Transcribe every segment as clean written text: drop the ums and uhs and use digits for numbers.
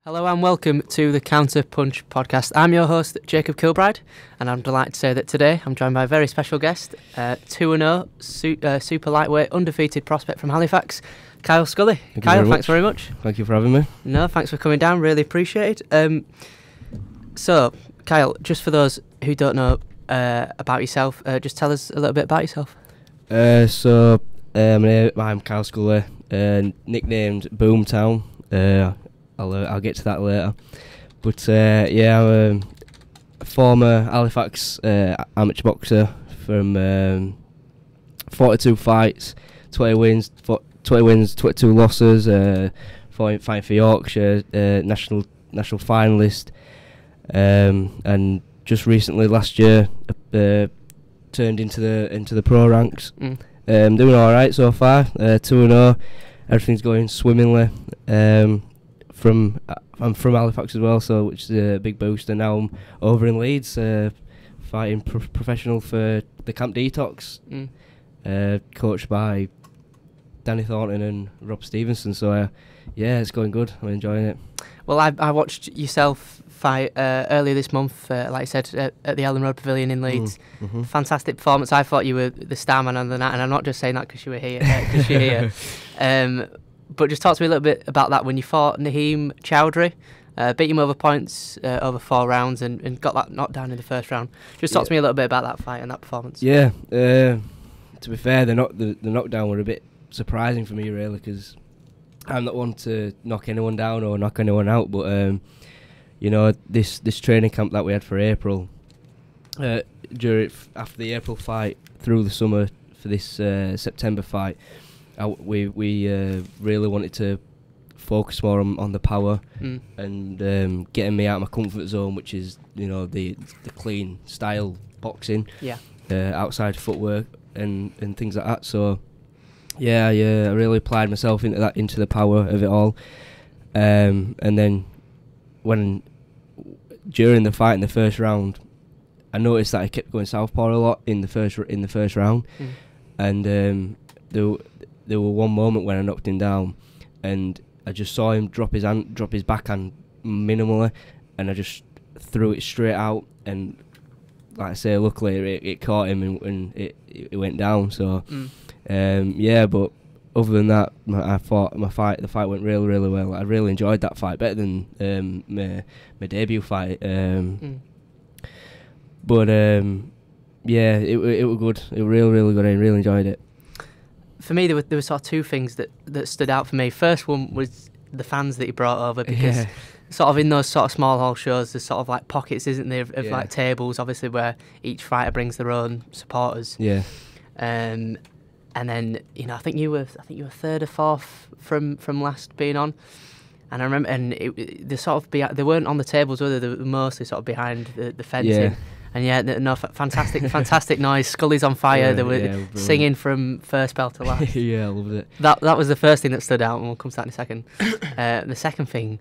Hello and welcome to the CounterPunch podcast. I'm your host, Jacob Kilbride, and I'm delighted to say that today I'm joined by a very special guest, 2-0, super lightweight, undefeated prospect from Halifax, Kyle Scully. Kyle, thanks very much. Thank you for having me. No, thanks for coming down, really appreciate it. So, Kyle, just for those who don't know about yourself, just tell us a little bit about yourself. I'm Kyle Scully, nicknamed Boomtown. I'll get to that later. But I'm a former Halifax amateur boxer from 42 fights, 20 wins, 22 losses, fighting for Yorkshire, national finalist, and just recently last year turned into the pro ranks. Doing all right so far. 2-0, everything's going swimmingly. I'm from Halifax as well, so which is a big boost. And now I'm over in Leeds, fighting professional for the Camp Detox, coached by Danny Thornton and Rob Stevenson. So it's going good. I'm enjoying it. Well, I watched yourself fight earlier this month, like I said, at the Elland Road Pavilion in Leeds. Fantastic performance. I thought you were the star man of the night, and I'm not just saying that because you were here, because you're here. But just talk to me a little bit about that when you fought Naheem Chowdhury, beat him over points over 4 rounds and got that knockdown in the first round. Just talk to me a little bit about that fight and that performance. Yeah, to be fair, the knockdown were a bit surprising for me really, because I'm not one to knock anyone down or knock anyone out. But this training camp that we had for April, after the April fight through the summer for this September fight. We really wanted to focus more on the power and getting me out of my comfort zone, which is the clean style boxing, outside footwork and things like that. So I really applied myself into the power of it all, and then during the fight in the first round, I noticed that I kept going southpaw a lot in the first round, and there were one moment when I knocked him down, and I just saw him drop his backhand minimally, and I just threw it straight out, and like I say, luckily it caught him and it went down. So but other than that, the fight went really, really well. I really enjoyed that fight, better than my debut fight. But it was good. It was really, really good. I really enjoyed it. For me, there were sort of 2 things that stood out for me. First one was the fans that he brought over, because sort of in those sort of small hall shows, there's sort of like pockets, isn't there, of like tables, obviously, where each fighter brings their own supporters. Yeah. And then I think you were 3rd or 4th from last being on. And I remember, and they weren't on the tables, were they? They were mostly sort of behind the fencing. Yeah. And fantastic noise. Scully's on fire. They were singing from first bell to last. I loved it. That was the first thing that stood out, and we'll come to that in a second. The second thing,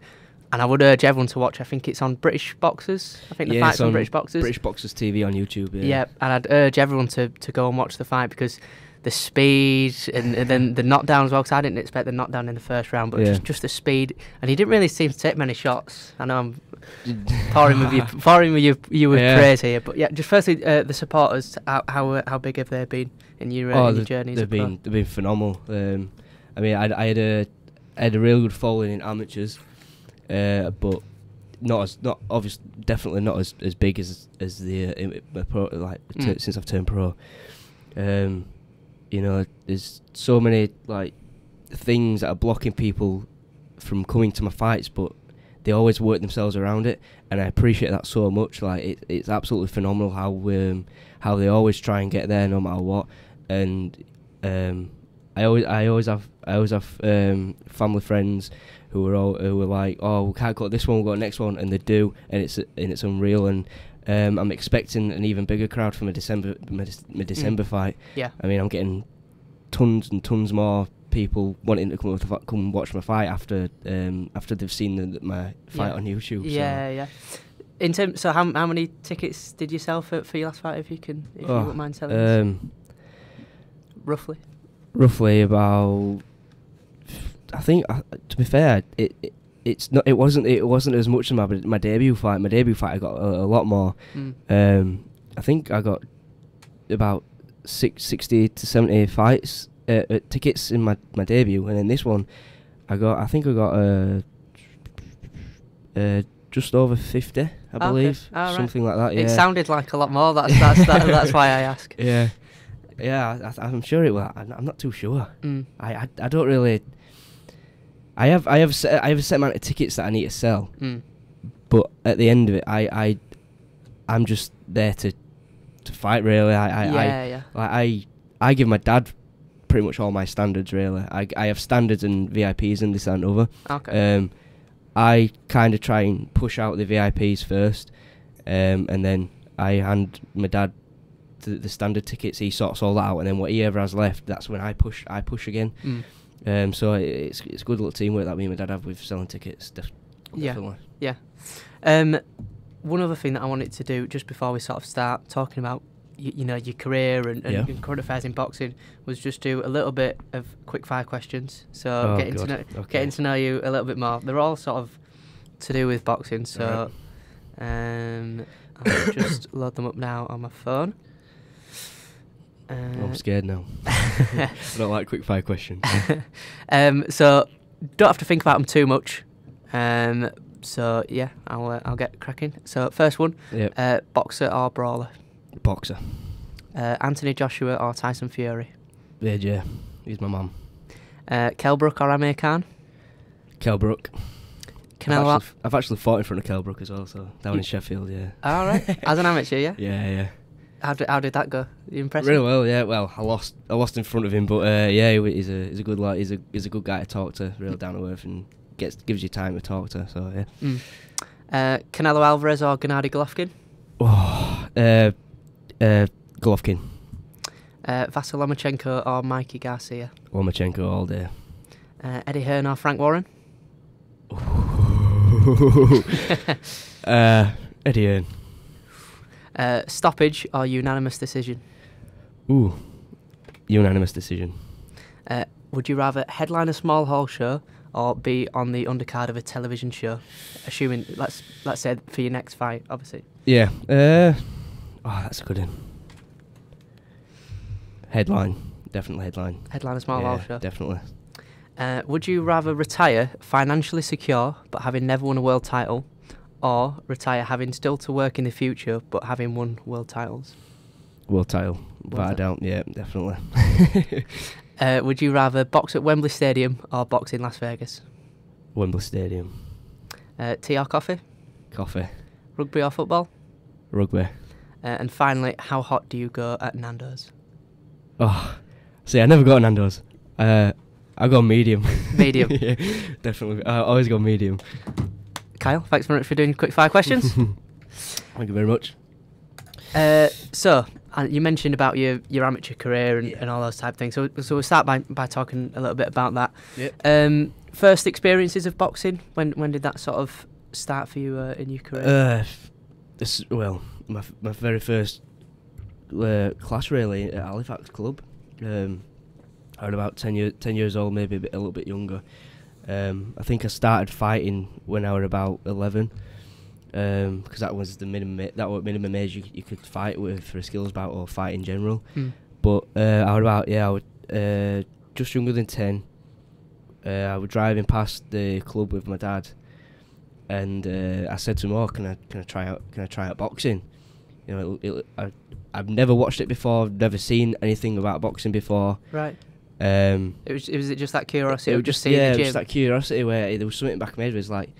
and I would urge everyone to watch, I think it's on British Boxers. I think the fight's on British Boxers. British Boxers TV on YouTube, Yeah, and I'd urge everyone to go and watch the fight, because the speed and then the knockdown as well, because I didn't expect the knockdown in the first round, but just the speed. And he didn't really seem to take many shots. I know I'm pouring with you with praise here, but just firstly, the supporters, how big have they been in your journey? They've been phenomenal. I had a real good following in amateurs, but definitely not as big as the pro, since I've turned pro. There's so many things that are blocking people from coming to my fights, but they always work themselves around it, and I appreciate that so much. It's absolutely phenomenal how they always try and get there no matter what. And I always have family friends who are like, oh, we can't go this one, we'll go next one, and they do, and it's unreal. And I'm expecting an even bigger crowd for my December fight. Yeah, I'm getting tons and tons more people wanting to come watch my fight after they've seen my fight on YouTube. In terms, so how many tickets did you sell for your last fight, if you wouldn't mind telling us? Roughly about, I think, to be fair, It wasn't as much as my debut fight. My debut fight I got a lot more. I think I got about 60 to 70 fights tickets in my debut, and then this one I got just over 50, I believe, something like that. Yeah. It sounded like a lot more. That's why I ask. Yeah, I'm sure it will. I'm not too sure. I don't really. I have a set amount of tickets that I need to sell, but at the end of it, I'm just there to fight. Really, I give my dad pretty much all my standards. Really, I have standards and VIPs and this and other. Okay. I kind of try and push out the VIPs first, and then I hand my dad the standard tickets. He sorts all that out, and then what he ever has left, that's when I push again. So it's a good little teamwork that me and my dad have with selling tickets. Definitely. Yeah. One other thing that I wanted to do just before we sort of start talking about your career and current affairs in boxing was just do a little bit of quick fire questions. So getting to know you a little bit more. They're all sort of to do with boxing. So I'll just load them up now on my phone. I'm scared now. I don't like quick fire questions. So don't have to think about them too much. So yeah, I'll get cracking. So first one, boxer or brawler? Boxer. Anthony Joshua or Tyson Fury? AJ. He's my mum. Kell Brook or Amir Khan? Kell Brook. I've actually fought in front of Kell Brook as well, so down in Sheffield, yeah. All right. As an amateur, yeah? Yeah. How did that go? You impressed? Really well, yeah. Well, I lost in front of him, but he's a good lad. He's a good guy to talk to, real down to earth, and gives you time to talk to. So yeah. Canelo Alvarez or Gennady Golovkin? Golovkin. Vasyl Lomachenko or Mikey Garcia? Lomachenko all day. Eddie Hearn or Frank Warren? Eddie Hearn. Stoppage or unanimous decision? Unanimous decision. Would you rather headline a small hall show or be on the undercard of a television show? Assuming, let's say for your next fight, obviously. Yeah. That's a good one. Headline. Definitely headline. Headline a small hall show? Definitely. Would you rather retire financially secure but having never won a world title, or retire having still to work in the future but having won world titles? World title. Without a doubt, yeah, definitely. Would you rather box at Wembley Stadium or box in Las Vegas? Wembley Stadium. Tea or coffee? Coffee. Rugby or football? Rugby. And finally, how hot do you go at Nando's? See, I never got a Nando's. I go medium. Medium? Yeah, definitely. I always go medium. Kyle, thanks very much for doing quick fire questions. Thank you very much. So, you mentioned about your amateur career and all those type of things. So we'll start by talking a little bit about that. Yep. First experiences of boxing. When did that sort of start for you in your career? My very first class really at Halifax Club. I was about 10 years old, maybe a little bit younger. I think I started fighting when I was about 11, because that was the minimum age you could fight with for a skills bout or fight in general. But I was just younger than 10. I was driving past the club with my dad, and I said to him, "Oh, can I try out boxing?" You know, I've never watched it before, never seen anything about boxing before. Right. Was it just that curiosity? It was just seeing the gym? Just that curiosity where there was something back in my head. It was like,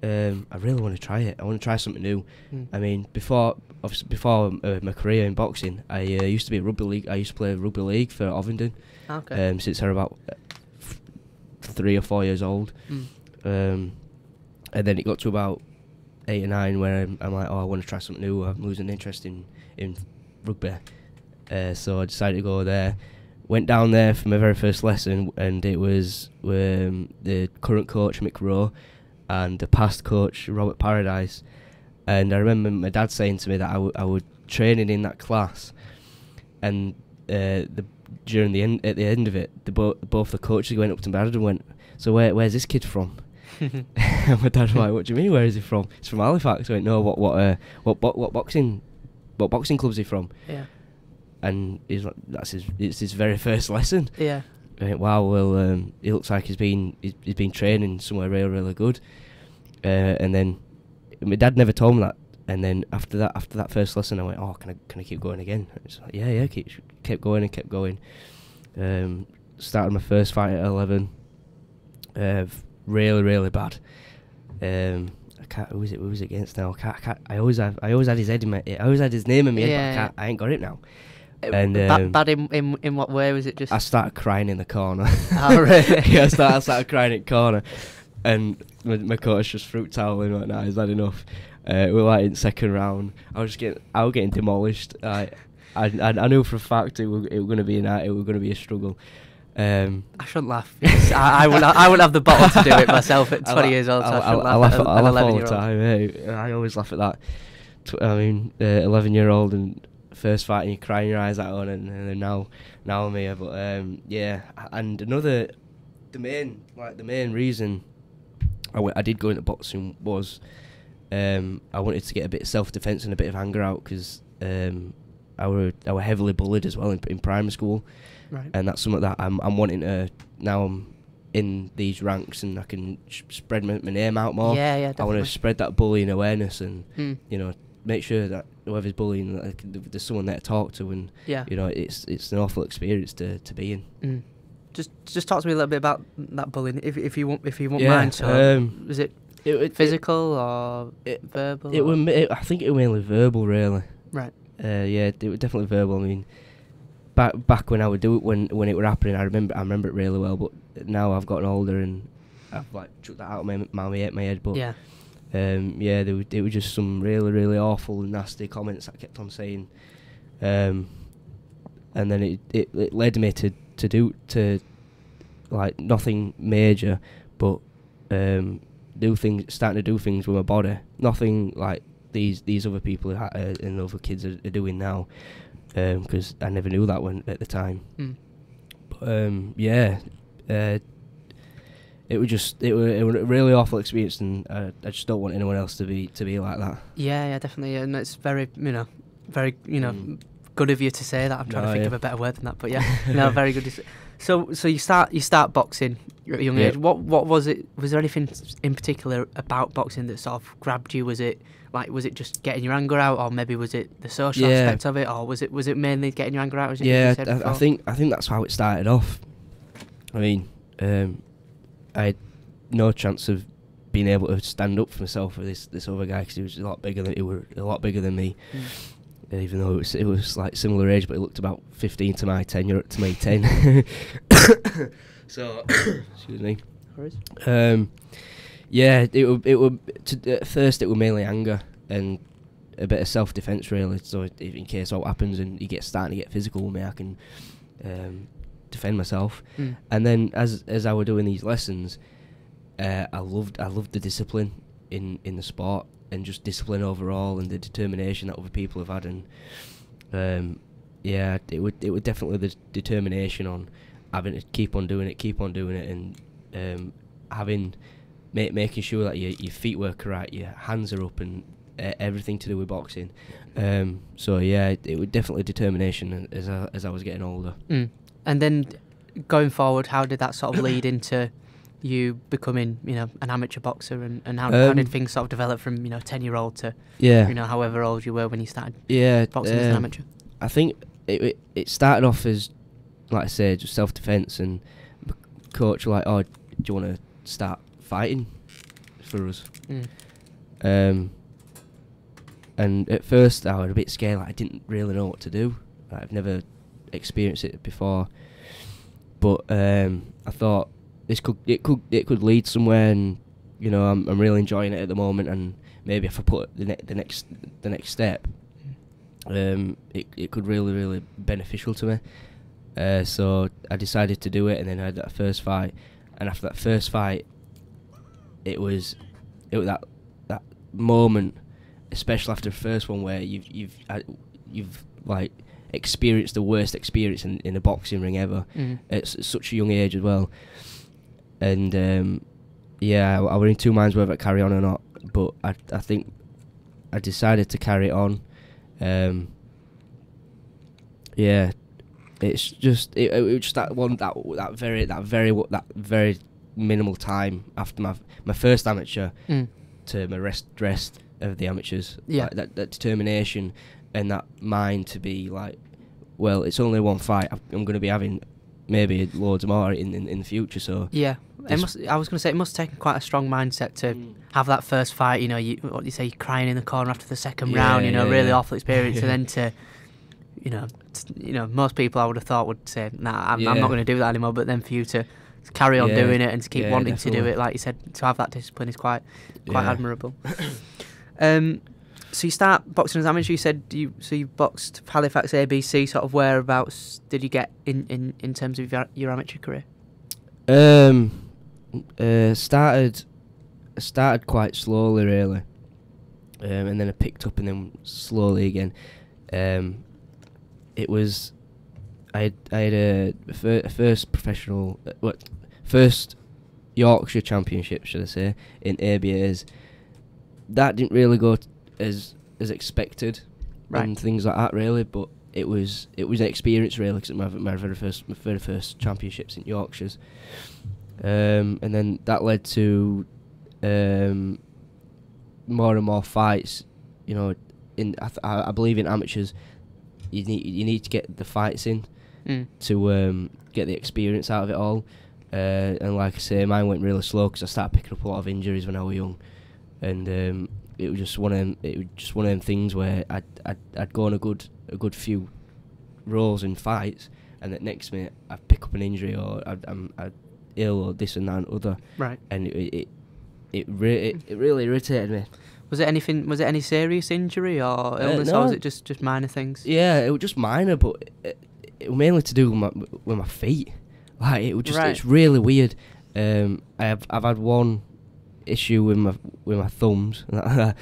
I really want to try it. I want to try something new. I mean, before my career in boxing, I used to be rugby league. I used to play rugby league for Ovington. Okay. Since I was about 3 or 4 years old. And then it got to about 8 or 9 where I'm like, I want to try something new. I'm losing interest in rugby. So I decided to go there. Went down there for my very first lesson, and it was the current coach, Mick Rowe, and the past coach, Robert Paradise. And I remember my dad saying to me that I was training in that class, and at the end of it, both the coaches went up to my dad and went, "So where's this kid from?" And my dad was like, "What do you mean? Where is he from?" "He's from Halifax." I went, "No, what boxing club's he from?" Yeah. And he's like, it's his very first lesson. Yeah. I went, "Wow, well, he looks like he's been training somewhere really, really good." And then my dad never told me that. And then after that first lesson, I went, "Oh, can I keep going again?" And it's like, yeah, kept going and kept going. Started my first fight at 11. Really, really bad. I can't. Who was it against now? I always had his head in my. I always had his name in my head, but I ain't got it now. And bad in what way? Was it just? I started crying in the corner. Oh, really? Yeah, I started crying in the corner, and my coach just fruit toweling like, "Nah, is that enough?" We were like in second round. I was getting demolished. I knew for a fact it was going to be a struggle. I shouldn't laugh. I wouldn't have the bottle to do it myself at 20 years old. So I shouldn't laugh at an 11-year-old. All the time. Hey. I always laugh at that. 11-year-old and first fight and you're crying your eyes out, and then now I'm here. But yeah, and the main reason I did go into boxing was I wanted to get a bit of self-defense and a bit of anger out, because I were heavily bullied as well in primary school. Right. And that's something that I'm wanting to, now I'm in these ranks and I can spread my name out more. Yeah, definitely. I want to spread that bullying awareness and make sure that whoever's bullying, there's someone there to talk to, and it's an awful experience to be in. Just talk to me a little bit about that bullying, if you won't mind. So was it physical or verbal? I think it was mainly verbal, really. Right. Yeah, it was definitely verbal. I mean, back when I would do it, when it were happening, I remember it really well. But now I've gotten older and I've like chucked that out of my head. But yeah, it was just some really, really awful, nasty comments I kept on saying, and then it led me to like nothing major, but starting to do things with my body, nothing like these other people and other kids are doing now, because I never knew that one at the time. But it was a really awful experience, and I just don't want anyone else to be like that. Yeah, definitely, and it's very good of you to say that. I'm trying to think of a better word than that, but yeah, no, very good. So you start boxing at a young age. What was it? Was there anything in particular about boxing that sort of grabbed you? Was it just getting your anger out, or maybe was it the social aspect of it, or was it mainly getting your anger out? As I think that's how it started off. I mean, I had no chance of being able to stand up for myself for this other guy, because he was a lot bigger than me. Even though it was like similar age, but he looked about 15 to my 10. You're up to my 10. So, excuse me. At first it was mainly anger and a bit of self-defense, really. So in case all happens and you starting to get physical with me, I can defend myself. And then as I were doing these lessons, I loved the discipline in the sport, and just discipline overall, and the determination that other people have had, and it would definitely the determination on having to keep on doing it, and making sure that your feet work right, your hands are up, and everything to do with boxing. It was definitely determination as I was getting older. And then going forward, how did that sort of lead into you becoming, an amateur boxer, and how did things sort of develop from 10-year-old to however old you were when you started boxing as an amateur? I think it started off as, like I said, just self-defense, and the coach was like, "Oh, do you want to start fighting for us?" And at first I was a bit scared, like I didn't really know what to do. Like, I've never experienced it before, but I thought it could lead somewhere, and I'm really enjoying it at the moment, and maybe if I put the next step, it could really, really beneficial to me. So I decided to do it, and then I had that first fight, and after that first fight, it was that moment, especially after the first one, where you've like experienced the worst experience in a boxing ring ever. At such a young age as well. And yeah, I were in two minds whether to carry on or not, but I think I decided to carry it on. Yeah, it's just it was just that very minimal time after my first amateur to my rest of the amateurs. Yeah, like that determination and that mind to be like, well, it's only one fight. I'm going to be having maybe loads more in the future. So yeah. I was going to say, it must take quite a strong mindset to have that first fight. You know, what do you say? You're crying in the corner after the second round. You know, really awful experience, and then to, you know, most people I would have thought would say, "Nah, I'm not going to do that anymore." But then for you to carry on doing it and to keep wanting to do it, like you said, to have that discipline is quite admirable. So you start boxing as amateur. You said you boxed Halifax ABC. Sort of whereabouts did you get in terms of your amateur career? Started quite slowly, really, and then I picked up and then slowly again. It was I had a first professional, first Yorkshire Championship, should I say, in ABAs. That didn't really go as expected, and things like that, really. But it was an experience, really, because my very first championships in Yorkshire's. And then that led to more and more fights. You know, I believe in amateurs, you need to get the fights in to get the experience out of it all. And like I say, mine went really slow because I started picking up a lot of injuries when I was young, and it was just one of them things where I'd go on a good few roles in fights, and the next minute I'd pick up an injury or I'm ill or this and that and other. Right. And it really irritated me. Was it any serious injury or illness, or was it just minor things? Yeah, it was just minor, but it was mainly to do with my feet. Like it was just it's really weird. I've had one issue with my thumbs. That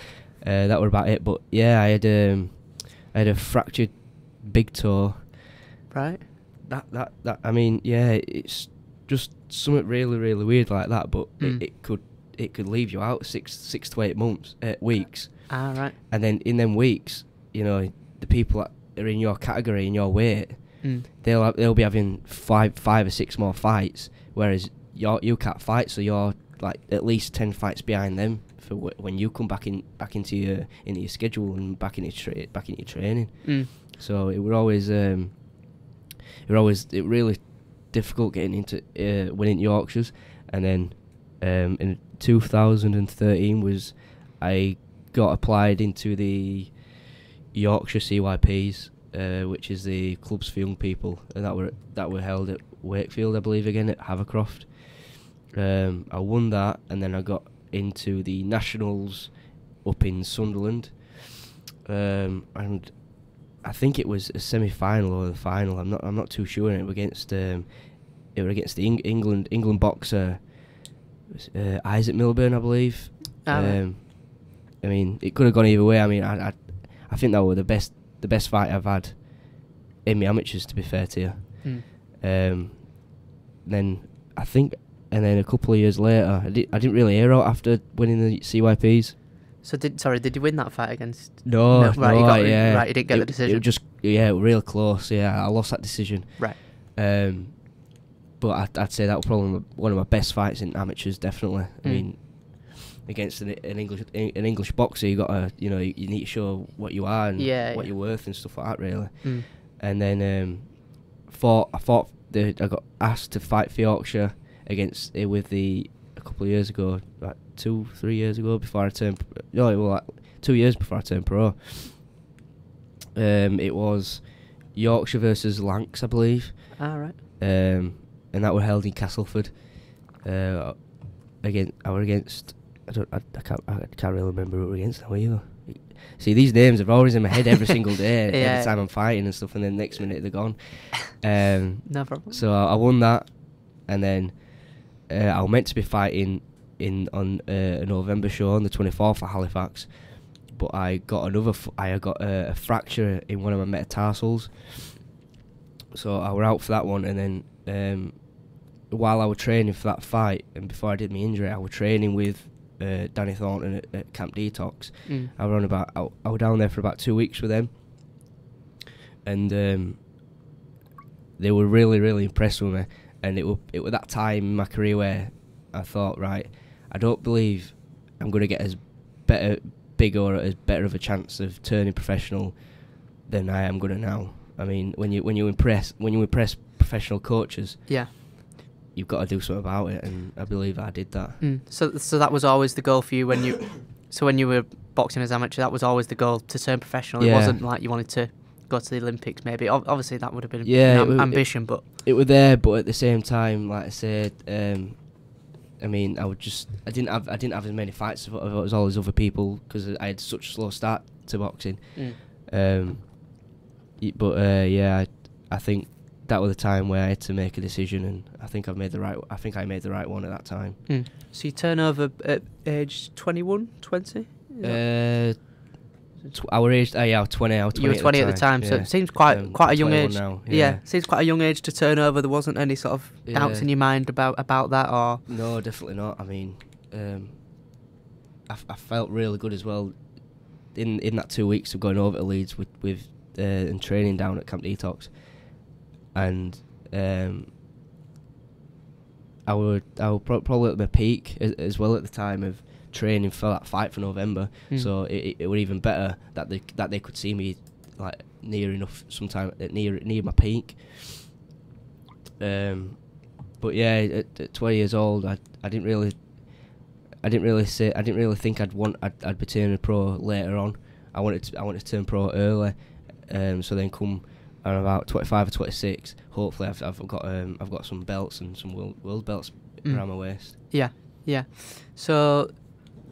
were about it. But yeah, I had a fractured big toe. Right. That I mean, yeah, it's just something really, really weird like that. But it could leave you out 6 to 8 months, weeks. Ah, right. And then in them weeks, you know, the people that are in your category, in your weight, they'll be having five or six more fights, whereas you can't fight, so you're like at least 10 fights behind them for when you come back into your schedule and back into your training. So it really difficult getting into winning Yorkshires. And then in 2013 I got applied into the Yorkshire CYPs, which is the clubs for young people, and that were held at Wakefield, I believe, again at Havercroft. I won that, and then I got into the nationals up in Sunderland, and I think it was a semi-final or the final. I'm not too sure. And it was against the England boxer, Isaac Milburn, I believe. I mean, it could have gone either way. I mean, I think that was the best fight I've had in my amateurs, to be fair to you. Then I think, and then a couple of years later, I didn't really hear out after winning the CYPs. So did you win that fight against? No, right, you didn't get the decision. It was just real close. Yeah, I lost that decision. Right. But I'd say that was probably one of my best fights in amateurs, definitely. I mean, against an English boxer, you got you need to show what you are and what you're worth and stuff like that, really. And then I got asked to fight for Yorkshire against a couple of years ago, like 2-3 years ago, before I turned 2 years before I turned pro. It was Yorkshire versus Lancs, I believe. Ah, right. And that were held in Castleford. I were against. I can't really remember who we were against now either. See, these names are always in my head every single day, every time I'm fighting and stuff, and then next minute they're gone. No problem. So I won that, and then I was meant to be fighting on a November show on the 24th at Halifax, but I got a fracture in one of my metatarsals, so I were out for that one. And then while I was training for that fight and before I did my injury, I was training with Danny Thornton at Camp Detox. I was down there for about 2 weeks with them, and they were really, really impressed with me. And it was that time in my career where I thought, right, I don't believe I'm going to get as bigger or as better of a chance of turning professional than I am going to now. I mean, when you impress professional coaches, you've got to do something about it, and I believe I did that. So that was always the goal for you when you were boxing as amateur. That was always the goal, to turn professional. It wasn't like you wanted to go to the Olympics. Maybe obviously that would have been an ambition, but it was there. But at the same time, like I said, I mean, I didn't have as many fights as all these other people because I had such a slow start to boxing. I think that was the time where I had to make a decision, and I think I made the right one at that time. So you turn over at age 21, 20? I was aged. I was 20. You were 20 at the time, so it seems quite a young age. Now, seems quite a young age to turn over. There wasn't any sort of doubts in your mind about that, or no, definitely not. I mean, I felt really good as well in that 2 weeks of going over to Leeds with and training down at Camp Detox, and I would probably at my peak as well at the time of training for that fight for November. So it was even better that they could see me like near enough sometime near my peak. But yeah, at 20 years old, I didn't really think I'd be turning pro later on. I wanted to turn pro early. So then come around about 25 or 26, hopefully I've got some belts and some world belts around my waist. Yeah. So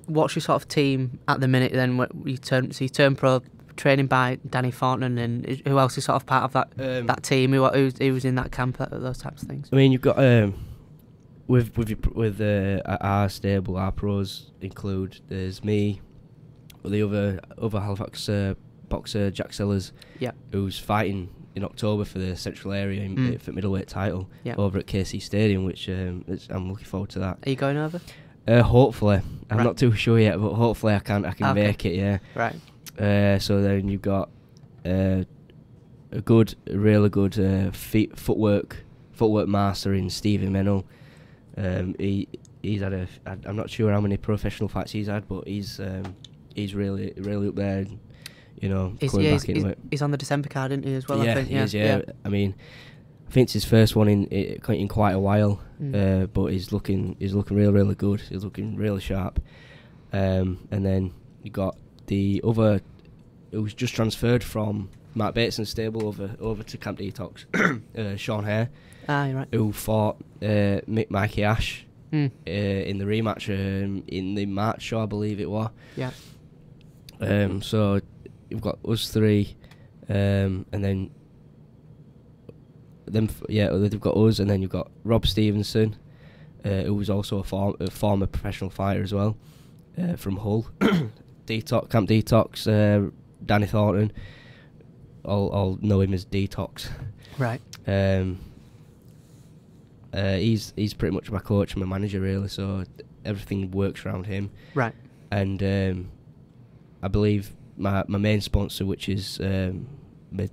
what's your sort of team at the minute then? You turn pro, training by Danny Thornton, and who else is sort of part of that team? Who was in that camp? Those types of things. I mean, you've got with our stable, our pros include there's me, the other Halifax boxer Jack Sellers, who's fighting in October for the Central Area for middleweight title over at KC Stadium, which I'm looking forward to that. Are you going over? Hopefully, I'm not too sure yet, but hopefully I can make it. Yeah. Right. So then you've got a really good footwork master in Stephen Mennell. He's had I'm not sure how many professional fights he's had, but he's really up there. You know, he's on the December card, isn't he, as well? Yeah, I think. He is, yeah. I mean, I think it's his first one in quite a while, but he's looking really, really good. He's looking really sharp. And then you got the other, who's just transferred from Mark Bateson's stable over to Camp Detox, Sean Hare, right. who fought Mikey Ash in the rematch in the March show, I believe it was. Yeah. So you've got us three, and then they've got us, and then you've got Rob Stevenson, who was also a former professional fighter as well, from Hull. Camp Detox, Danny Thornton, all know him as Detox. Right. He's pretty much my coach and my manager, really, so everything works around him. Right. And I believe my main sponsor, which is my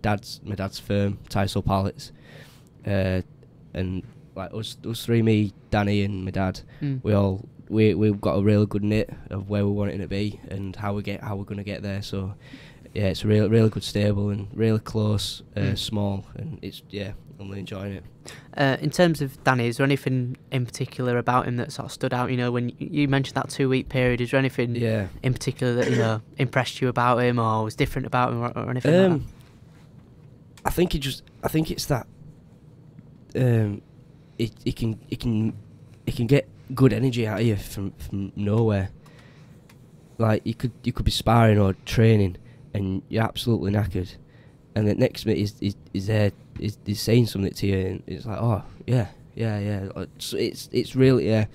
dad's firm, Tyso Pallets, and like us three, me, Danny, and my dad, we've got a really good knit of where we want it to be and how we're going to get there. So yeah, it's a really good stable and really close, small, and I'm really enjoying it. In terms of Danny, is there anything in particular about him that sort of stood out? You know, when you mentioned that 2 week period, is there anything in particular that impressed you about him, or was different about him, or anything like that? I think it's that it can get good energy out of you from nowhere. Like you could be sparring or training and you're absolutely knackered, and the next minute is there is saying something to you, and it's like, oh yeah. It's really I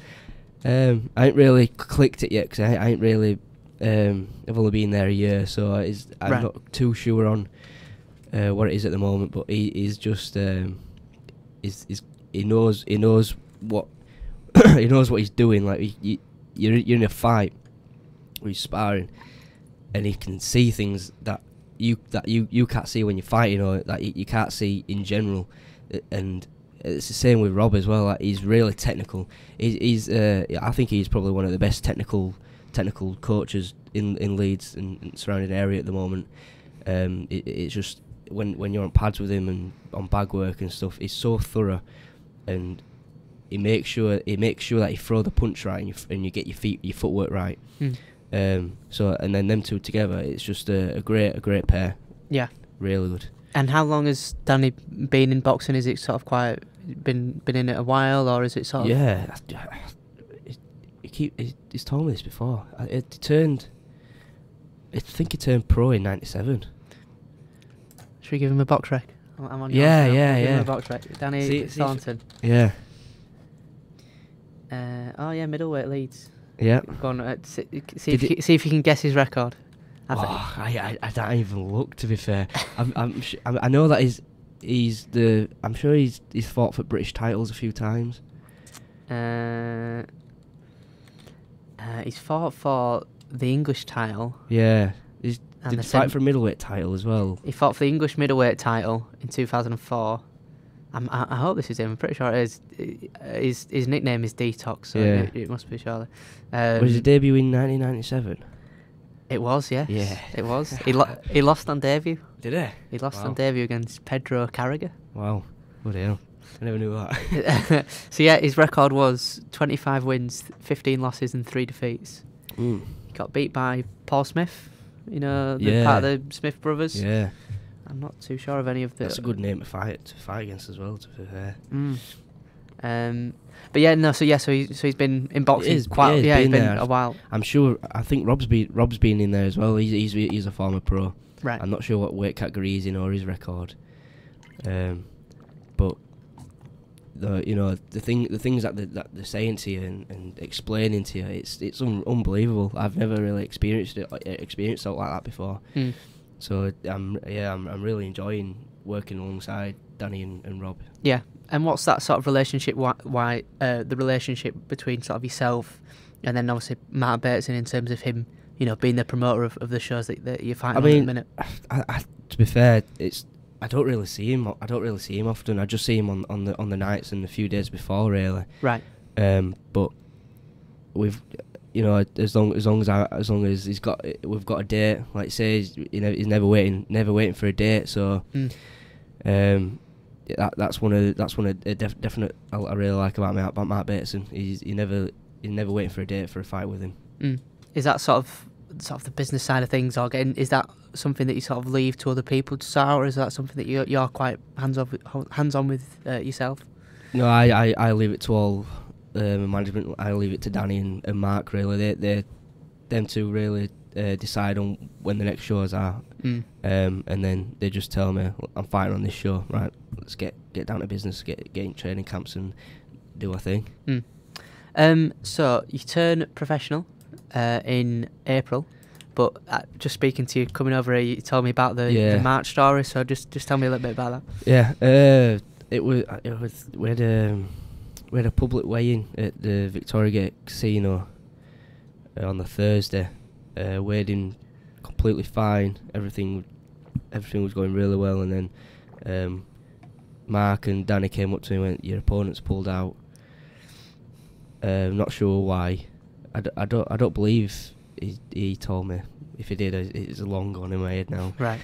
ain't really clicked it yet because I ain't really I've only been there a year, so I'm not too sure on what it is at the moment. But he's just he's he knows what he knows what he's doing. Like you're in a fight, or he's sparring, and he can see things that you can't see when you're fighting, or that you can't see in general. And it's the same with Rob as well. Like, he's really technical. He's I think he's probably one of the best technical coaches in Leeds and surrounding area at the moment. It's just when you're on pads with him and on bag work and stuff, he's so thorough, and he makes sure that you throw the punch right and you get your footwork right. So and then them two together, it's just a great pair. Yeah, really good. And how long has Danny been in boxing? Is it sort of quite been in it a while, or is it sort of? Yeah, he's told me this before. I think he turned pro in '97. Should we give him a box rec? I'm on yeah. Give him a box rec. Danny Thornton. Yeah. Middleweight Leeds. Yeah. Go on, see if you can guess his record. I don't even look, to be fair. I know that I'm sure he's fought for British titles a few times. He's fought for the English title. Yeah. Did he fight for a middleweight title as well? He fought for the English middleweight title in 2004. I hope this is him. I'm pretty sure it is. His nickname is Detox, so it must be surely. Was his debut in 1997? It was, yes. Yeah. It was. He lost on debut. Did he? He lost on debut against Pedro Carragher. Wow. What the hell? I never knew that. So yeah, his record was 25 wins, 15 losses and 3 defeats. He got beat by Paul Smith, part of the Smith brothers. Yeah. I'm not too sure of any of the... That's a good name to fight against as well, to be fair. But so he's been in boxing he's been a while. I think Rob's been in there as well. He's a former pro. Right. I'm not sure what weight category he's in or his record. But the things that they're saying to you and explaining to you, it's unbelievable. I've never really experienced something like that before. So I'm really enjoying working alongside Danny and Rob. Yeah. And what's that sort of relationship? Why the relationship between sort of yourself and then obviously Matt Bateson in terms of him, being the promoter of the shows that you're fighting on at the minute? To be fair, I don't really see him often. I just see him on the nights and the few days before, really. Right. But we've, as long as we've got a date. Like say, he's never waiting for a date. So, that's one of the definite I really like about Matt Bateson. He's never waiting for a date for a fight with him. Is that sort of the business side of things, or is that something that you sort of leave to other people to start, or is that something that you're quite hands on with yourself? No, I leave it to all management. I leave it to Danny and Mark. Really, them two really decide on when the next shows are, and then they just tell me, I'm fighting on this show. Right, let's get down to business, get in training camps and do our thing. So you turn professional in April, but just speaking to you, coming over here, you told me about the March story. So just tell me a little bit about that. Yeah, we had a public weigh-in at the Victoria Gate Casino on the Thursday. Weighed in completely fine. Everything was going really well, and then Mark and Danny came up to me and went, "Your opponent's pulled out." Not sure why. I don't believe he told me. If he did, it's a long gone in my head now. Right.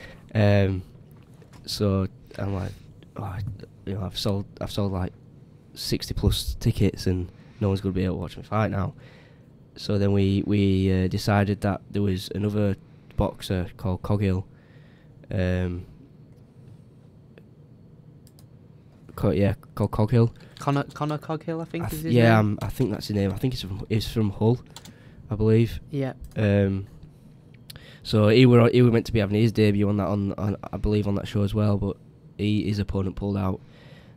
So I'm like, I've sold like 60 plus tickets, and no one's going to be able to watch me fight now. So then we decided that there was another boxer called Coghill. Called Coghill. Connor Coghill, I think is his name. I think that's his name. I think it's from Hull, I believe. Yeah. So he were meant to be having his debut on I believe on that show as well, but his opponent pulled out.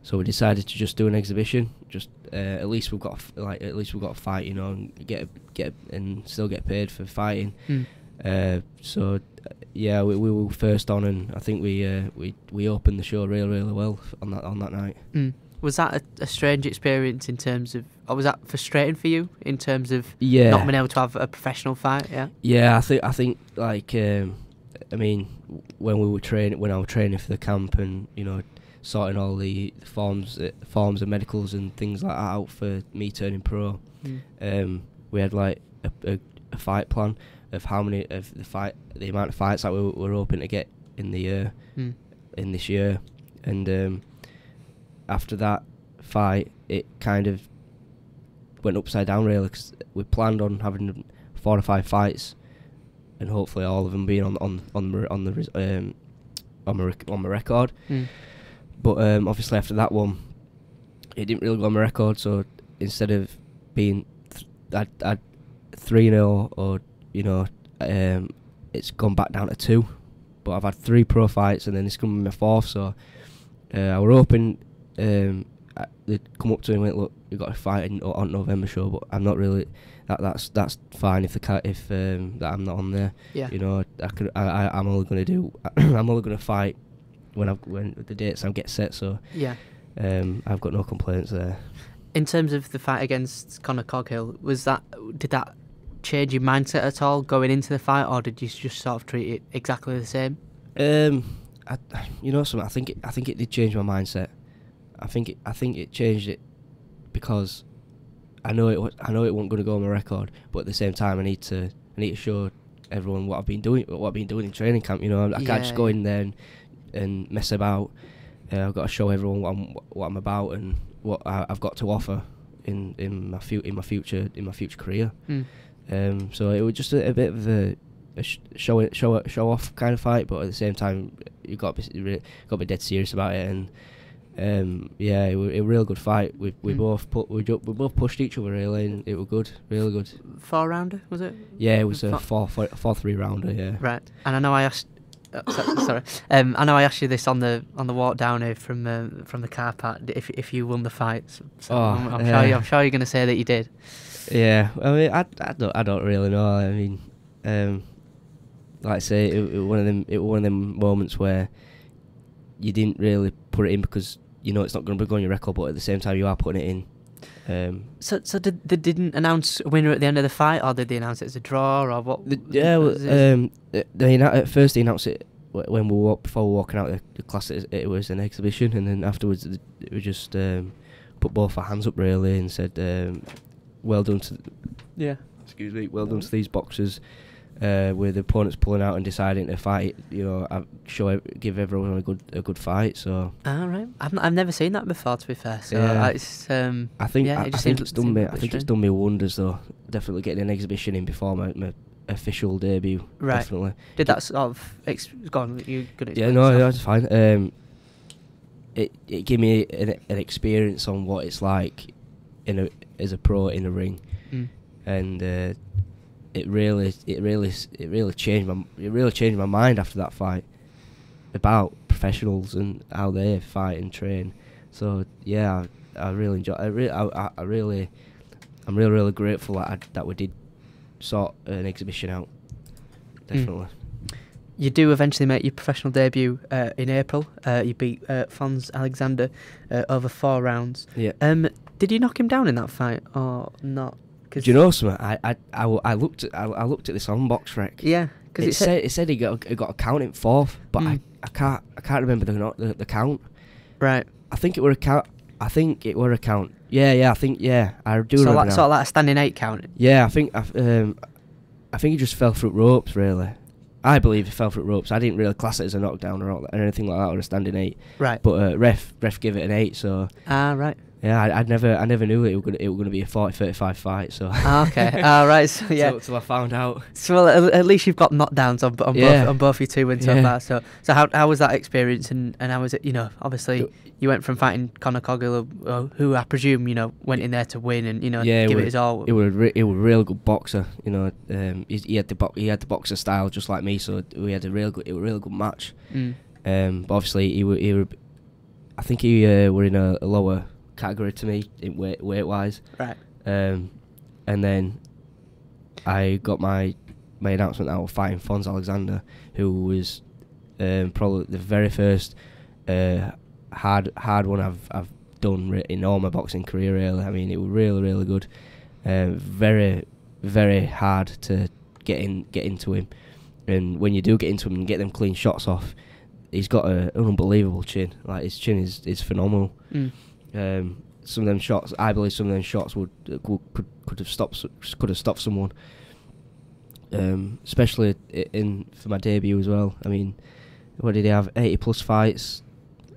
So we decided to just do an exhibition. Just at least we've got a fight, and get and still get paid for fighting. So we were first on, and I think we opened the show really well on that night. Was that a strange experience in terms of, or was that frustrating for you in terms of Yeah. not being able to have a professional fight? Yeah. Yeah, I think like I mean, when I was training for the camp, and sorting all the forms and medicals and things like that out for me turning pro, we had like a fight plan of how many of the amount of fights that we were hoping to get in the year, in this year, and after that fight, it kind of went upside down really, because we planned on having 4 or 5 fights, and hopefully all of them being on my record. But obviously after that one, it didn't really go on my record. So instead of being I'd 3-0, or it's gone back down to 2. But I've had 3 pro fights, and then it's going to be my 4th. So I were hoping they'd come up to me and went, look, you got a fight on November show, but I'm not really. That's fine if that I'm not on there. Yeah. I'm only going to do. I'm only going to fight when the dates I get set. So yeah. I've got no complaints there. In terms of the fight against Conor Coghill, did that change your mindset at all going into the fight, or did you just sort of treat it exactly the same? Something. I think it did change my mindset. I think it changed it because I know it wasn't going to go on my record, but at the same time I need to show everyone what I've been doing in training camp. I can't just go in there and mess about. I've got to show everyone what I'm about and what I've got to offer in my future career. So it was just a bit of a show off kind of fight, but at the same time you got to be dead serious about it. And it was a real good fight. We both pushed each other really, and it was good, really good. 4-rounder was it? Yeah, it was a 4-3 rounder. Yeah. Right. And I know I asked. Sorry. I know I asked you this on the walk down here from the car park if you won the fight. So I'm sure you're going to say that you did. Yeah. I mean, I don't really know. I mean, like I say, it was one of them moments where you didn't really put it in because it's not going to be on your record, but at the same time you are putting it in. So they didn't announce a winner at the end of the fight, or did they announce it as a draw, or what? At first they announced it when before we were walking out the class. It was an exhibition, and then afterwards we just put both our hands up really and said, "Well done to well done to these boxers." With the opponents pulling out and deciding to fight, give everyone a good fight. So. All right, I've never seen that before, to be fair. So it's. I think it's done me wonders though. Definitely getting an exhibition in before my official debut. Right. Definitely. Did that sort of gone? You good? Yeah, no, that's fine. It gave me an experience on what it's like as a pro in a ring, and. It really changed my mind after that fight about professionals and how they fight and train. So yeah, I really enjoy. I'm really grateful that we did sort an exhibition out. Definitely. You do eventually make your professional debut in April. You beat Fons Alexander over 4 rounds. Yeah. Did you knock him down in that fight or not? Do you know something? I looked at this on BoxRec. Yeah, because it said he got a count in 4th, but I can't remember the count. Right. I think it were a count. I think I do. So remember sort of like a standing 8 count. Yeah, I think he just fell through ropes really. I believe he fell through ropes. I didn't really class it as a knockdown or anything like that, or a standing 8. Right. But ref gave it an 8. So. Right. Yeah, I never knew it was going to be a 40-35 fight. So. Okay. Right. So yeah. Till I found out. So well, at least you've got knockdowns on both your 2 wins so far. So how was that experience, and how was it? Obviously you went from fighting Conor Coghill, who I presume went in there to win and give it his all. It was a real good boxer. He had the boxer style just like me. So we had a real good match. But obviously I think he were in a lower category to me in weight wise. Right. And then I got my announcement that I was fighting Fons Alexander, who was probably the very first hard one I've done in all my boxing career. Really, I mean, it was really good. Very hard to get into him, and when you do get into him and get them clean shots off, he's got an unbelievable chin. Like, his chin is phenomenal. Some of them shots, I believe, could have stopped someone. Especially for my debut as well. I mean, what did he have? 80 plus fights,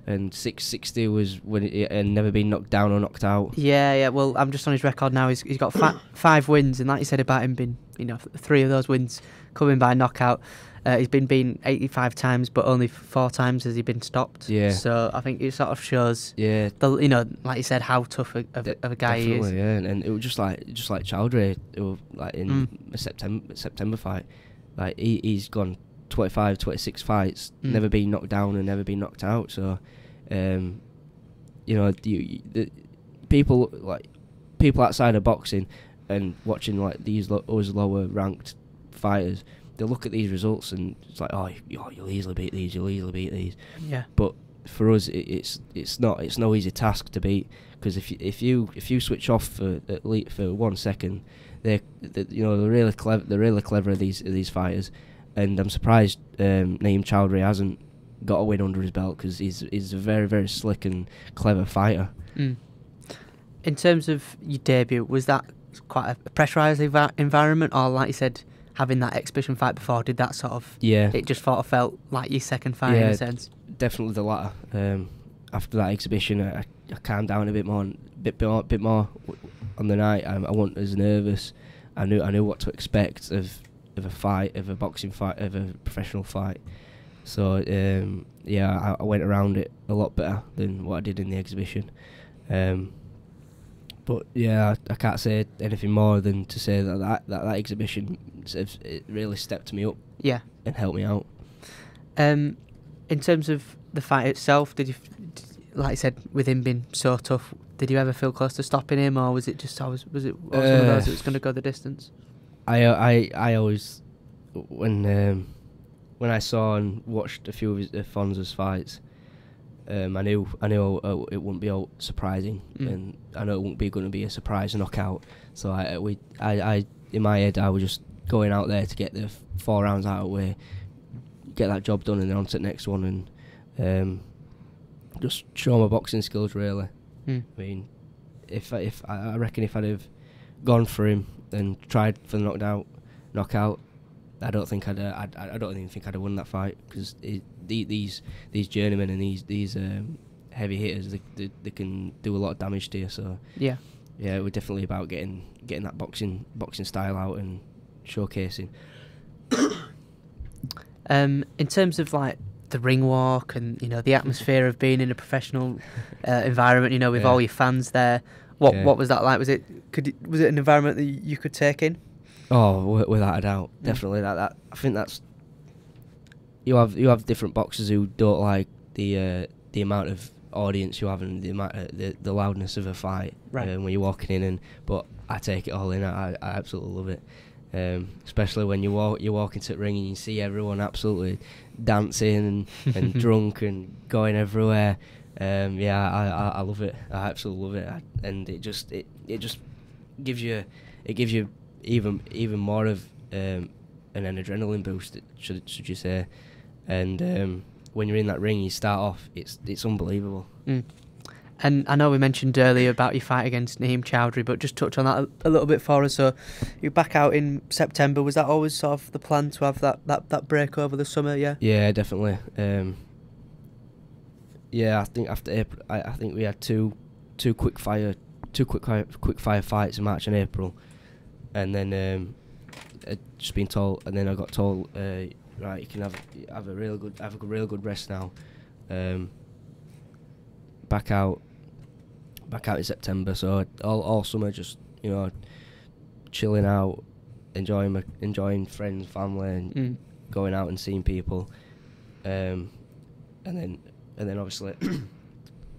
and 660 was when he had never been knocked down or knocked out. Yeah. Well, I'm just on his record now. He's got 5 wins, and like you said about him being, 3 of those wins coming by knockout. He's been beaten 85 times, but only 4 times has he been stopped. Yeah. So I think it sort of shows, like you said, how tough of a guy he is. Yeah, and it was just like Chowdhury, like in a September fight. Like, he's gone 25, 26 fights, never been knocked down and never been knocked out. So, people outside of boxing and watching like these us lower ranked fighters, they look at these results and it's like, oh, you'll easily beat these. Yeah. But for us, it's no easy task to beat, because if you switch off for 1 second, they're really clever these fighters, and I'm surprised Naeem Chowdhury hasn't got a win under his belt, because he's a very, very slick and clever fighter. In terms of your debut, was that quite a pressurised environment, or like you said, having that exhibition fight before, did that sort of... Yeah. It just sort of felt like your second fight in a sense? Definitely the latter. After that exhibition, I calmed down a bit more on the night. I wasn't as nervous. I knew what to expect of a fight, of a boxing fight, of a professional fight. So, I went around it a lot better than what I did in the exhibition. But yeah, I can't say anything more than to say that exhibition, it really stepped me up. Yeah. And helped me out. In terms of the fight itself, like I said, with him being so tough, did you ever feel close to stopping him, or was it just always one of those that was going to go the distance? I always, when I saw and watched a few of Fonza's fights, I knew it wouldn't be all surprising, and I know it wouldn't be going to be a surprise knockout. So I in my head, I was just going out there to get the 4 rounds out of the way, get that job done, and then on to the next one, and just show my boxing skills really. I mean, I reckon if I'd have gone for him and tried for the knockout, I don't even think I'd have won that fight, because these journeymen and these heavy hitters, they can do a lot of damage to you. So yeah, it was definitely about getting that boxing style out and showcasing. In terms of like the ring walk and the atmosphere of being in a professional environment, with all your fans there, what was that like? Was it an environment that you could take in? Oh, without a doubt, definitely. That I think that's you have different boxers who don't like the amount of audience you have and the amount the loudness of a fight, right, when you're walking in. But I take it all in. I absolutely love it. Especially when you walk into the ring and you see everyone absolutely dancing and drunk and going everywhere. I love it. I absolutely love it, and it just gives you even more of an adrenaline boost, should you say? And when you're in that ring, you start off, it's unbelievable. And I know we mentioned earlier about your fight against Naeem Chowdhury, but just touch on that a little bit for us. So you're back out in September. Was that always sort of the plan to have that break over the summer? Yeah, definitely. I think after April, I think we had two quick fire fights in March and April, and then I'd just been told, and then I got told, right, you can have a real good rest now. Back out in September, so all summer just chilling out, enjoying friends, family, and going out and seeing people, and then obviously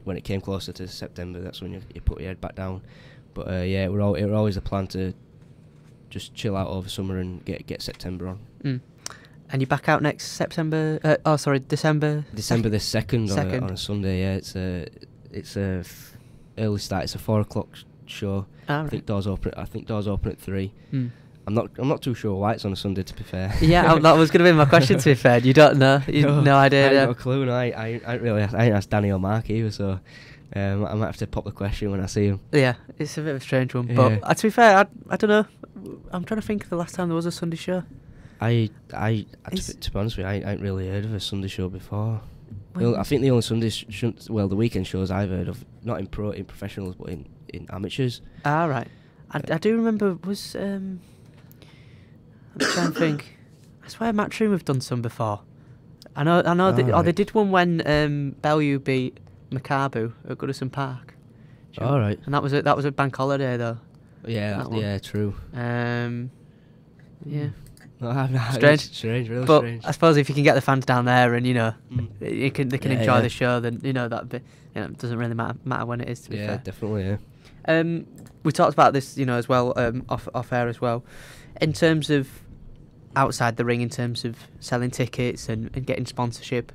when it came closer to September, that's when you put your head back down. But it were always a plan to just chill out over summer and get September on. And you're back out next September? December. December the 2nd on a Sunday. Yeah, it's early start. It's a 4 o'clock show. Ah, I think doors open at 3. Mm. I'm not too sure why it's on a Sunday, to be fair. Yeah, that was going to be my question. To be fair, you don't know. No idea. I ain't got a clue. No, I ain't asked Danny or Mark either. So I might have to pop the question when I see him. Yeah, it's a bit of a strange one. But to be fair, I don't know. I'm trying to think of the last time there was a Sunday show. To be honest with you, I ain't really heard of a Sunday show before. I think the only Sunday the weekend shows I've heard of, not in professionals, but in amateurs. Ah, right. I do remember I'm trying to think. I swear Matchroom have done some before. I know. They did one when Bellevue beat Macabu at Goodison Park. All right. And that was a bank holiday though. Yeah, true. Yeah. Strange, really but strange. I suppose if you can get the fans down there and they can enjoy the show, then that bit, it doesn't really matter when it is. To be fair. Definitely. Yeah. We talked about this, as well, off air as well, in terms of outside the ring, in terms of selling tickets and getting sponsorship.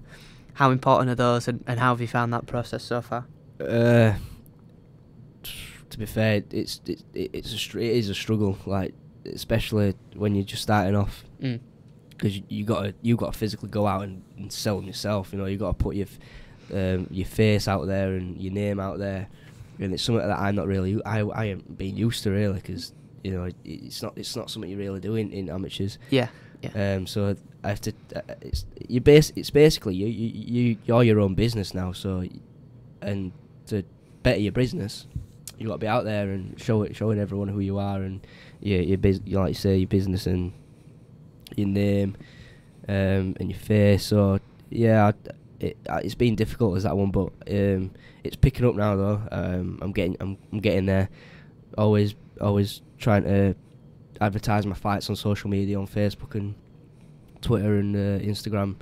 How important are those, and how have you found that process so far? To be fair, it is a struggle, like, especially when you're just starting off, because you got to physically go out and sell them yourself. You got to put your face out there and your name out there, and it's something that I'm not really. I haven't been used to really, because it's not something you really do in amateurs. Yeah. So I have to. It's basically you're your own business now. So, and to better your business, you got to be out there and showing everyone who you are, and your like you say, your business and your name, and your face. So it's been difficult as that one, but it's picking up now though. I'm getting there. Always trying to advertise my fights on social media, on Facebook and Twitter and Instagram.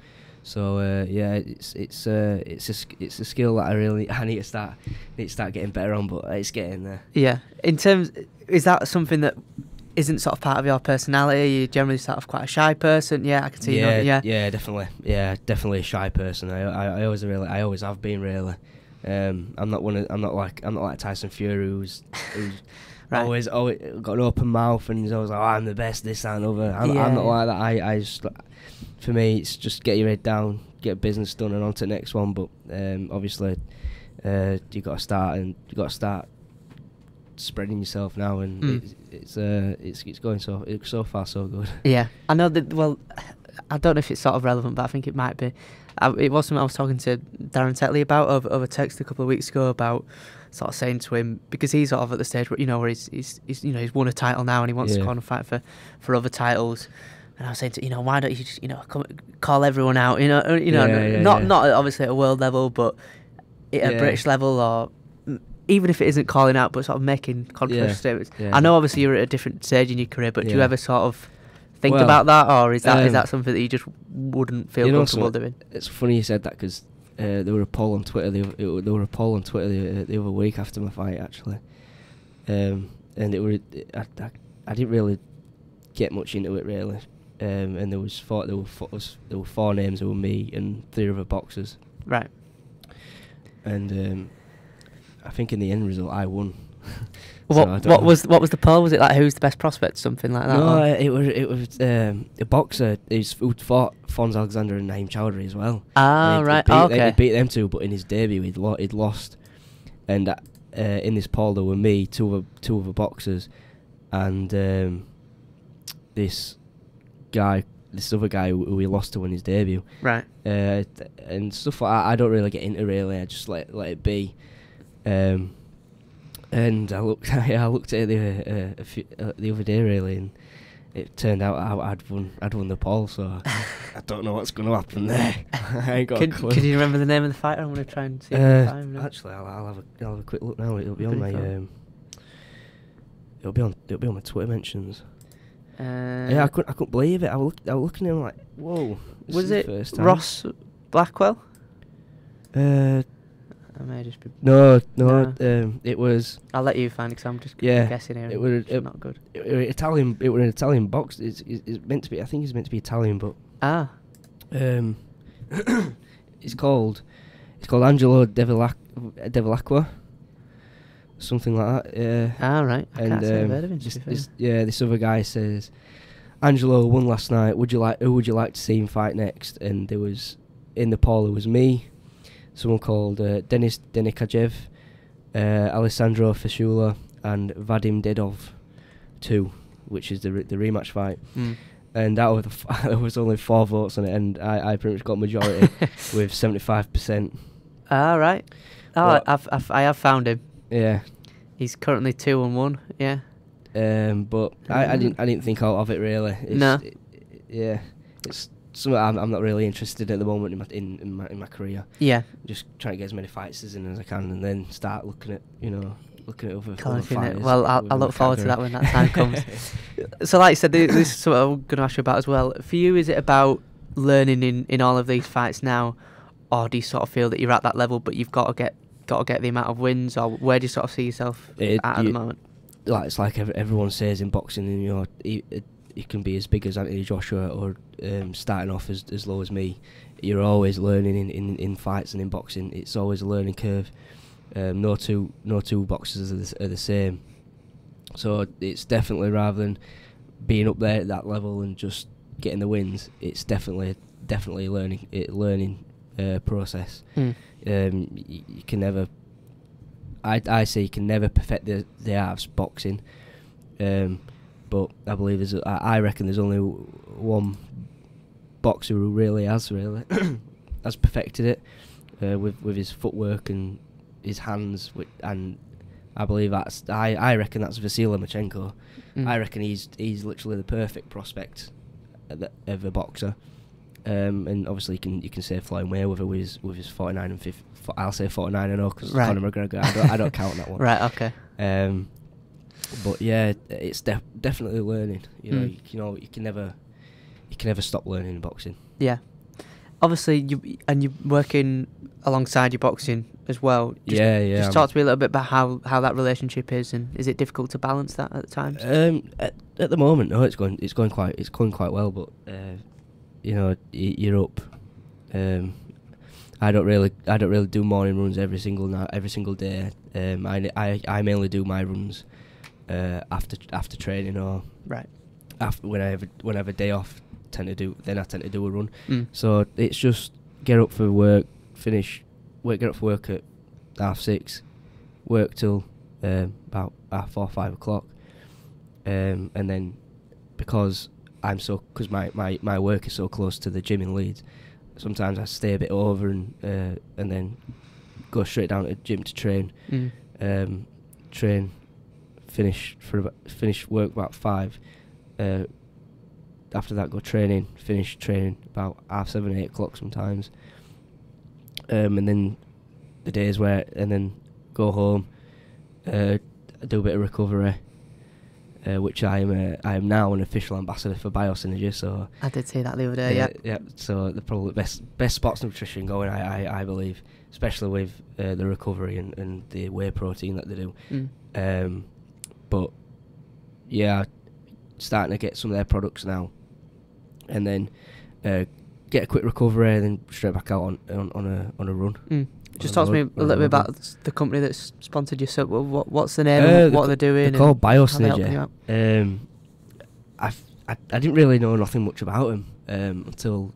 So it's a skill that I need to start getting better on, but it's getting there. Yeah. Is that something that isn't sort of part of your personality? You're generally sort of quite a shy person. Yeah, I can see. Yeah, definitely. Yeah, definitely a shy person. I always have been really. I'm not like Tyson Fury who's right. always got an open mouth and he's always like, I'm the best, this and other. I'm not like that. I just, for me, it's just get your head down, get business done, and on to the next one. But obviously, you got to start spreading yourself now, and it's going so far so good. Yeah, I know that. Well, I don't know if it's sort of relevant, but I think it might be. It was something I was talking to Darren Tetley about over text a couple of weeks ago, about sort of saying to him, because he's sort of at the stage where where he's won a title now and he wants to kind of fight for other titles. And I was saying to why don't you just call everyone out, not obviously at a world level, but at a British level, or even if it isn't calling out, but sort of making controversial statements. I know obviously you're at a different stage in your career, but do you ever sort of think about that, or is that something that you just wouldn't feel comfortable doing? It's funny you said that, because there were a poll on Twitter. The other week after my fight, actually, and I didn't really get much into it really, and there were 4 names. There were me and 3 other boxers. Right. And I think in the end result I won. What was the poll? Was it like who's the best prospect, something like that? No, it was a boxer who fought Fons Alexander and Naeem Chowdhury as well. Right. He beat them 2, but in his debut he'd lost. And in this poll there were me, two other boxers, and this other guy who he lost to in his debut. Right. And stuff like that I don't really get into really. I just let it be. And I looked at it the other day really, and it turned out I'd won the poll, so I don't know what's going to happen there. I ain't got a clue. Can you remember the name of the fighter? I'm going to try and see. Actually, I'll have a quick look now. It'll be on my it'll be on my Twitter mentions. I couldn't believe it. I was looking at him like, whoa. Was it Ross Blackwell? I may just be... No. It was... I'll let you find it, because I'm just guessing here. It was not good. It was Italian. It was an Italian box. It's meant to be. I think it's meant to be Italian, but it's called Angelo Devilacqua. something like that. Yeah. Ah, right. I can't say I've heard of him. This other guy says, Angelo won last night. Who would you like to see him fight next? And there was in the poll. There was me, someone called Denis Denikajev, Alessandro Fishula, and Vadim Dedov, 2, which is the rematch fight. And out of there was only 4 votes on it, and I pretty much got majority with 75%. Ah, right. Oh, I have found him. Yeah. He's currently 2-1. Yeah. But I didn't think out of it really. It's something I'm not really interested at the moment in my career. Yeah. Just trying to get as many fights as I can, and then start looking at other fighters. Well, I'll look forward to that when that time comes. So, like you said, this is something I'm going to ask you about as well. For you, is it about learning in all of these fights now, or do you sort of feel that you're at that level, but you've got to get the amount of wins, or where do you sort of see yourself at the moment? Like it's like everyone says in boxing, you can be as big as Anthony Joshua or starting off as low as me. You're always learning in fights and in boxing. It's always a learning curve. No two boxers are the same. So it's definitely, rather than being up there at that level and just getting the wins, it's definitely a learning process. You can never. I say you can never perfect the art of boxing. But I believe I reckon there's only one boxer who really has perfected it with his footwork and his hands, and I believe I reckon that's Vasily Lomachenko. I reckon he's literally the perfect prospect of a boxer. And obviously you can say Floyd Mayweather with his 49 and 50. I'll say 49 and 0 because Conor McGregor. I don't count that one. Right. Okay. But yeah, it's definitely learning. You can never stop learning in boxing. Yeah. Obviously, you're working alongside your boxing as well. Just talk to me a little bit about how that relationship is, and is it difficult to balance that at times? At the moment, no, it's going quite well. But you're up. I don't really do morning runs every single day. I mainly do my runs after training, or right after when I have a day off. I tend to do a run. So it's just get up for work, get up for work at 6:30, work till about 4-5 o'clock, and then because my work is so close to the gym in Leeds, sometimes I stay a bit over and then go straight down to the gym to train. Finish work about 5. After that, finish training about 7:30, 8 o'clock sometimes. And then the days then go home, do a bit of recovery, which I am now an official ambassador for Biosynergy. So I did see that the other day. Yeah. So the probably best sports nutrition going, I believe, especially with the recovery and the whey protein that they do. But yeah, starting to get some of their products now, and then get a quick recovery, and then straight back out on a run. Just talk to me a little bit about the company that's sponsored you. So what's the name? And what are they doing? They're called Biosynergy. I didn't really know nothing much about them until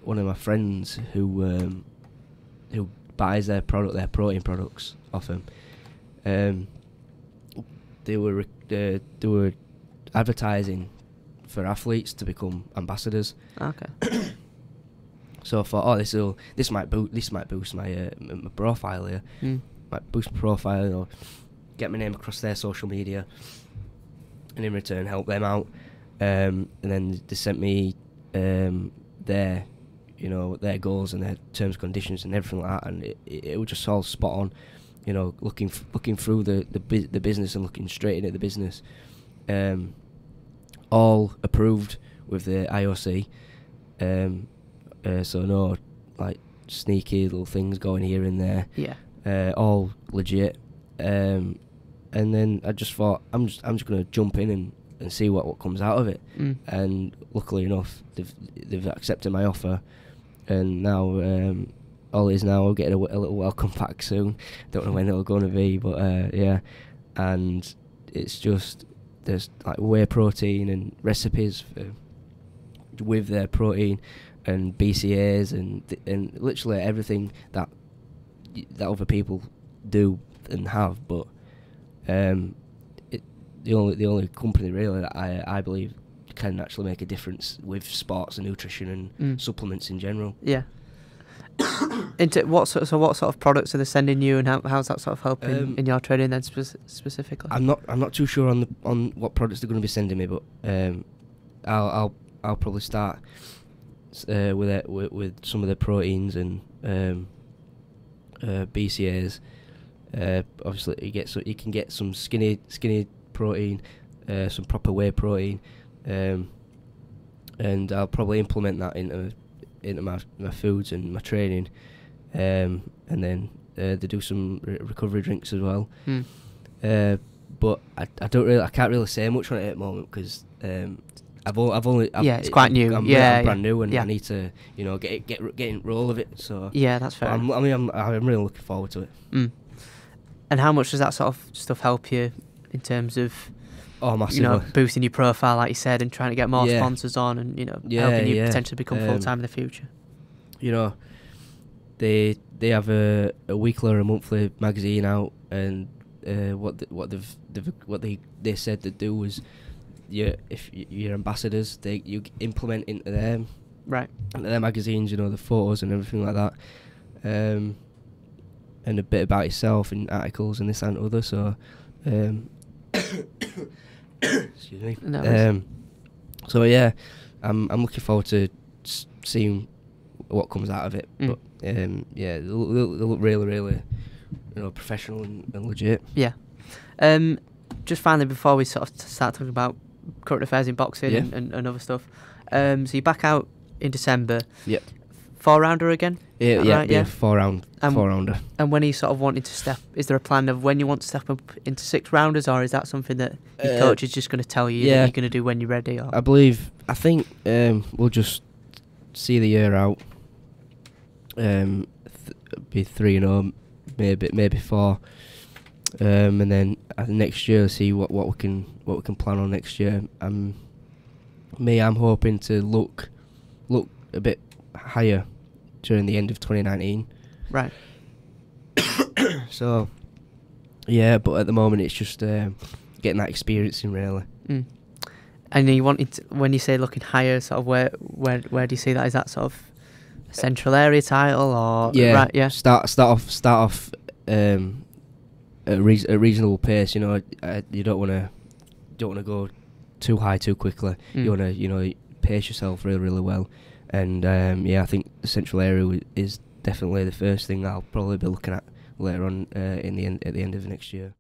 one of my friends who buys their protein products off them. They were advertising for athletes to become ambassadors. Okay. So I thought, this might boost my profile here. Might boost my profile, or get my name across their social media, and in return help them out. And then they sent me their goals and their terms, conditions, and everything like that, and it was just all spot on. Looking through the business and looking straight into the business. All approved with the IOC. So no sneaky little things going here and there. Yeah. All legit. And then I just thought I'm just gonna jump in and see what comes out of it. And luckily enough, they've accepted my offer, and now all it is now. We'll get a little welcome pack soon. Don't know when it'll going to be, but yeah. And it's just, there's like whey protein and recipes with their protein and BCAAs and literally everything that other people do and have, but the only company really that I believe can actually make a difference with sports and nutrition and supplements in general. Yeah. Into what sort of products are they sending you, and how's that sort of helping in your training then specifically? I'm not too sure on what products they're going to be sending me, but I'll probably start with some of the proteins and BCAAs. Obviously, you can get some skinny protein, some proper whey protein, and I'll probably implement that into my foods and my training, and then they do some recovery drinks as well. But I can't really say much on it at the moment because it's quite new. I'm brand new, and I need to get in roll of it. So yeah, that's fair. I'm really looking forward to it. And how much does that sort of stuff help you in terms of massively. Boosting your profile, like you said, and trying to get more sponsors on, and helping you potentially become full time in the future? They have a weekly or a monthly magazine out, and what they said to do was, if you're ambassadors, you implement into them, right, into their magazines, the photos and everything like that, and a bit about yourself and articles and this and other. So excuse me. No, so yeah, I'm looking forward to seeing what comes out of it. But they look really professional and legit. Yeah. Just finally, before we sort of start talking about current affairs in boxing and other stuff, so you're back out in December. Yep. 4-rounder again? Yeah, 4-rounder. And when are you sort of wanting to step? Is there a plan of when you want to step up into 6-rounders, or is that something that your coach is just going to tell you that you're going to do when you're ready? Or? I think we'll just see the year out. Be 3-0, maybe 4, and then next year see what we can plan on next year. I'm hoping to look a bit higher during the end of 2019. Right. So yeah, but at the moment it's just getting that experience in, really. And you wanted to, when you say looking higher, sort of where do you see that? Is that sort of a central area title, or start off at a reasonable pace. You don't want to go too high too quickly. You want to pace yourself really well. And I think the central area is definitely the first thing I'll probably be looking at later on at the end of next year.